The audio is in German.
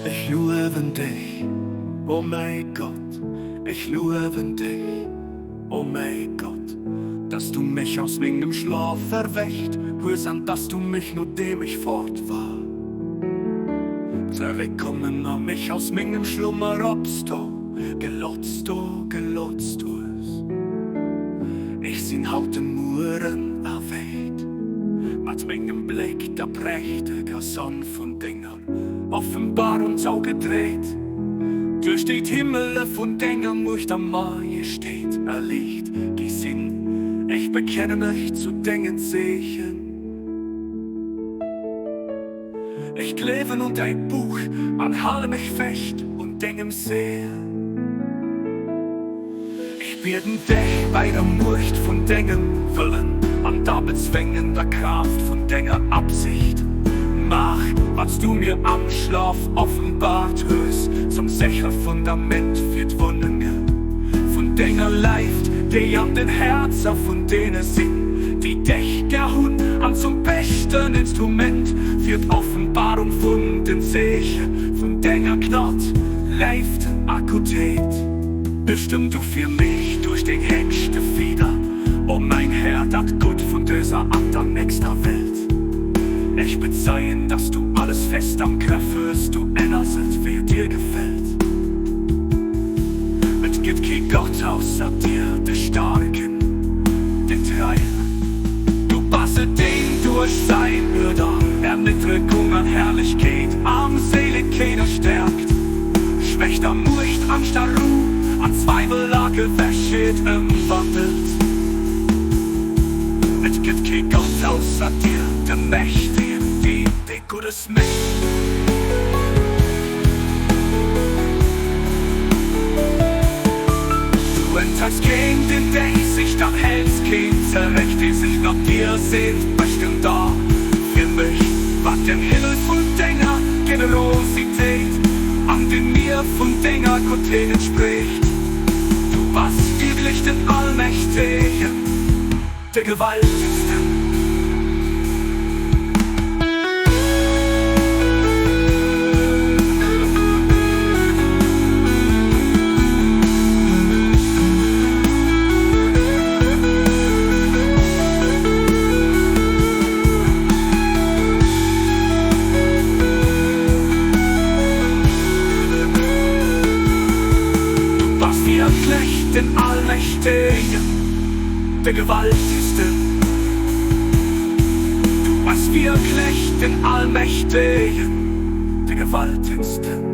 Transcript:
Ich liebe dich, oh mein Gott, ich liebe dich, oh mein Gott, dass du mich aus meinem Schlaf erweckt, hörsan, dass du mich nur dem ich fort war. Zurückkommen an mich aus meinem Schlummer, obst du, gelotzt du es. Ich sin hauten Muren erweht, mit meinem Blick der prächtige Sonne von Dingern, offenbar und auch gedreht. Durch die Himmel von Dingern durch der Majestät erliegt, gesinn, ich bekenne mich zu Dingen sehen. Ich kleben und ein Buch, man halte mich fest und Dingen sehe. Ich werde dich bei der Murcht von Dingen füllen, an der bezwingender Kraft von Dinger Absicht. Mach, was du mir am Schlaf offenbart hörst, zum sicher Fundament für die Wundungen. Von Dinger leift, die an den Herzen von denen sind, die dich der Hund an zum besten Instrument für die Offenbarung von den Segen. Von Dinger Knott leift Akutät. Bestimmt du für mich durch den höchste Fieder, oh mein Herr, dat gut von dieser anderen nächster Welt. Ich bezeihen, dass du alles fest am Griff hörst, du erinnerst, wie dir gefällt. Es gibt kein Gott außer dir, der Starken, den Treil. Du basse den durch sein Würde, Erniedrigung an Herrlichkeit, arm Seele keiner stärkt. Schwächt am Murcht, Angst, der Ruh, an Zweifel Lage, wäschet im Wandelt. Es gibt kein Gott außer dir, der Mächtige, die Gutes Mächt. Du enthaltst kein, den dich sich dann hältst, kein Zerrecht, die sich nach dir sehnt, bestimmt da für mich, was dem Himmel von Dinger Generosität an den mir von Dinger Gottheit entspricht. Du warst wirklich den Allmächtigen, der Gewaltigste. Wirklich den Allmächtigen, der Gewaltigste. Du warst wirklich den Allmächtigen, der Gewaltigste.